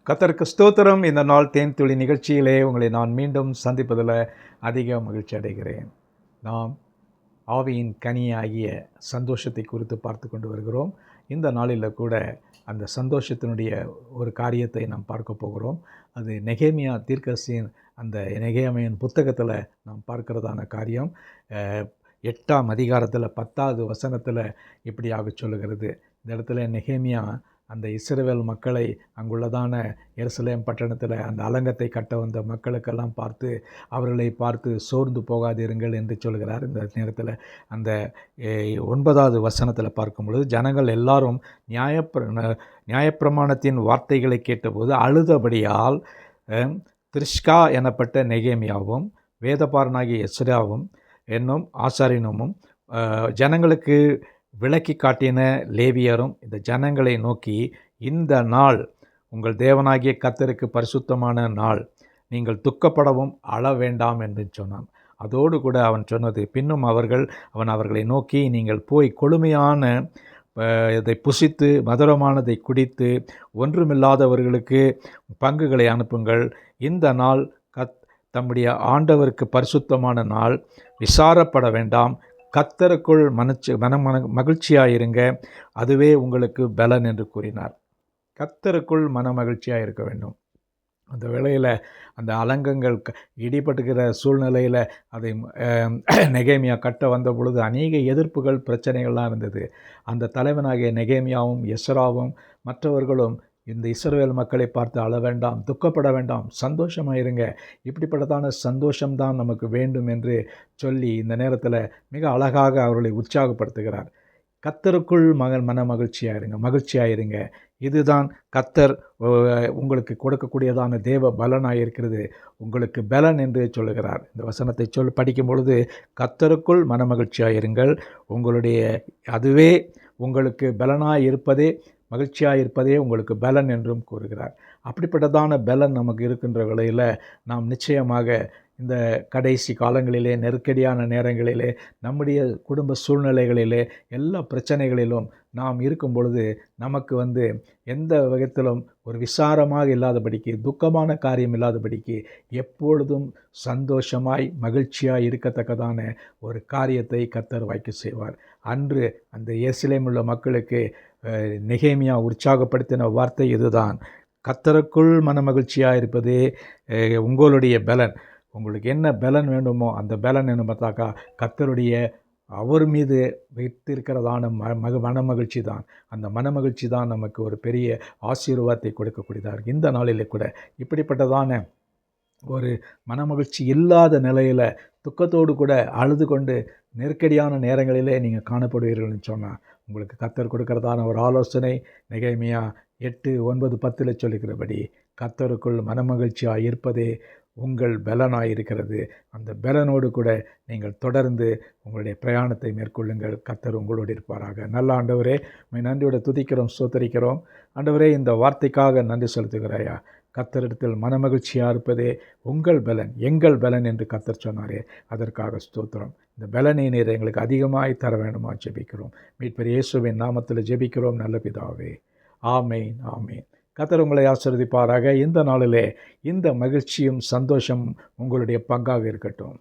கர்த்தருக்கு ஸ்தோத்திரம். இந்த நாள் தேன் துளி நிகழ்ச்சியிலே உங்களை நான் மீண்டும் சந்திப்பதில் அதிக மகிழ்ச்சி அடைகிறேன். நாம் ஆவியின் கனியாகிய சந்தோஷத்தை குறித்து பார்த்து கொண்டு வருகிறோம். இந்த நாளில் கூட அந்த சந்தோஷத்தினுடைய ஒரு காரியத்தை நாம் பார்க்க போகிறோம். அது நெகேமியா தீர்க்கதரிசியின் அந்த நெகேமியாவின் புத்தகத்தில் நாம் பார்க்கிறதான காரியம் 8ஆம் அதிகாரத்தில் 10வது வசனத்தில் இப்படியாக சொல்லுகிறது. இந்த இடத்துல நெகேமியா அந்த இஸ்ரவேல் மக்களை அங்குள்ளதான எருசலேம் பட்டணத்தில் அந்த அலங்கத்தை கட்ட வந்த மக்களுக்கெல்லாம் பார்த்து அவர்களை பார்த்து சோர்ந்து போகாதிருங்கள் என்று சொல்கிறார். இந்த நேரத்தில் அந்த 9வது வசனத்தில் பார்க்கும் பொழுது ஜனங்கள் எல்லாரும் நியாயப்பிரமாணத்தின் வார்த்தைகளை கேட்டபோது அழுதபடியால் திரிஷ்கா எனப்பட்ட நெகேமியாவும் வேதபாரனாகிய எஸ்ராவும் என்னும் ஆசாரியனும் ஜனங்களுக்கு விளக்கி காட்டின லேவியரும் இந்த ஜனங்களை நோக்கி, இந்த நாள் உங்கள் தேவனாகிய கர்த்தருக்கு பரிசுத்தமான நாள், நீங்கள் துக்கப்படவும் அழ வேண்டாம் என்று சொன்னான். அதோடு கூட அவன் சொன்னது, பின்னும் அவன் அவர்களை நோக்கி, நீங்கள் போய் கொழுமையான இதை புசித்து மதுரமானதை குடித்து ஒன்றுமில்லாதவர்களுக்கு பங்குகளை அனுப்புங்கள். இந்த நாள் தம்முடைய ஆண்டவருக்கு பரிசுத்தமான நாள், விசாரப்பட வேண்டாம், கர்த்தருக்குள் மகிழ்ச்சியாயிருங்க, அதுவே உங்களுக்கு பலன் என்று கூறினார். கர்த்தருக்குள் மகிழ்ச்சியாக இருக்க வேண்டும். அந்த வேளையில் அந்த அலங்கங்கள் இடிபட்டுகிற சூழ்நிலையில் அதை நெகேமியா கட்ட வந்த பொழுது அநேக எதிர்ப்புகள் பிரச்சனைகள்லாம் இருந்தது. அந்த தலைவனாகிய நெகேமியாவும் எஸ்ராவும் மற்றவர்களும் இந்த இஸ்ரவேல் மக்களை பார்த்து அழ வேண்டாம், துக்கப்பட வேண்டாம், சந்தோஷமாக இருங்க, இப்படிப்பட்டதான சந்தோஷம்தான் நமக்கு வேண்டும் என்று சொல்லி இந்த நேரத்தில் மிக அழகாக அவர்களை உற்சாகப்படுத்துகிறார். கர்த்தருக்குள் மகிழ்ச்சியாக இருங்க, இதுதான் கர்த்தர் உங்களுக்கு கொடுக்கக்கூடியதான தேவ பலனாக இருக்கிறது, உங்களுக்கு பலன் என்று சொல்லுகிறார். இந்த வசனத்தை படிக்கும் பொழுது, கர்த்தருக்குள் மனமகிழ்ச்சியாக இருங்கள், அதுவே உங்களுக்கு பலனாக இருப்பதே, மகிழ்ச்சியாக இருப்பதே உங்களுக்கு பலன் என்றும் கூறுகிறார். அப்படிப்பட்டதான பலன் நமக்கு இருக்கின்ற வேளையில் நாம் நிச்சயமாக இந்த கடைசி காலங்களிலே, நெருக்கடியான நேரங்களிலே, நம்முடைய குடும்ப சூழ்நிலைகளிலே, எல்லா பிரச்சனைகளிலும் நாம் இருக்கும் பொழுது நமக்கு எந்த விதத்திலும் ஒரு விசாரமாக இல்லாதபடிக்கு, துக்கமான காரியம் இல்லாதபடிக்கு, எப்பொழுதும் சந்தோஷமாய் மகிழ்ச்சியாய் இருக்கத்தக்கதான ஒரு காரியத்தை கர்த்தர் வாய்க்க செய்வார். அன்று அந்த எருசலேமில் உள்ள மக்களுக்கு நெகேமியா உற்சாகப்படுத்தின வார்த்தை இதுதான், கர்த்தருக்குள் மனமகிழ்ச்சியாக இருப்பதே உங்களுடைய பலன். உங்களுக்கு என்ன பலன் வேண்டுமோ அந்த பலன் என்ன பார்த்தாக்கா கர்த்தருடைய அவர் மீது வைத்திருக்கிறதான மனமகிழ்ச்சி தான். அந்த மனமகிழ்ச்சி தான் நமக்கு ஒரு பெரிய ஆசீர்வாதத்தை கொடுக்கக்கூடியதாக இருக்குது. இந்த நாளிலே கூட இப்படிப்பட்டதான ஒரு மனமகிழ்ச்சி இல்லாத நிலையில் துக்கத்தோடு கூட அழுது கொண்டு நெருக்கடியான நேரங்களிலே நீங்கள் காணப்படுவீர்கள்னு சொன்னால் உங்களுக்கு கர்த்தர் கொடுக்கிறதான ஒரு ஆலோசனை நெகேமியா 8, 9, 10 சொல்லுகிறபடி, கர்த்தருக்குள் மனமகிழ்ச்சியாக இருப்பதே உங்கள் பலனாக இருக்கிறது. அந்த பலனோடு கூட நீங்கள் தொடர்ந்து உங்களுடைய பிரயாணத்தை மேற்கொள்ளுங்கள். கர்த்தர் உங்களோடு இருப்பாராக. நல்ல ஆண்டவரே, நன்றியோட துதிக்கிறோம், ஸ்தோத்தரிக்கிறோம். ஆண்டவரே, இந்த வார்த்தைக்காக நன்றி செலுத்துகிறாயா. கர்த்தரிடத்தில் மனமகிழ்ச்சியாக இருப்பதே உங்கள் பலன், எங்கள் பலன் என்று கர்த்தர் சொன்னாரே, அதற்காக ஸ்தோத்திரம். இந்த பலனை நீர் எங்களுக்கு அதிகமாய் தர வேண்டுமா ஜெபிக்கிறோம். மீட்பர் இயேசுவின் நாமத்தில் ஜெபிக்கிறோம் நல்ல பிதாவே. ஆமேன், ஆமேன். கர்த்தர் உங்களை ஆசீர்வதிப்பாராக. இந்த நாளிலே இந்த மகிழ்ச்சியும் சந்தோஷம் உங்களுடைய பங்காக இருக்கட்டும்.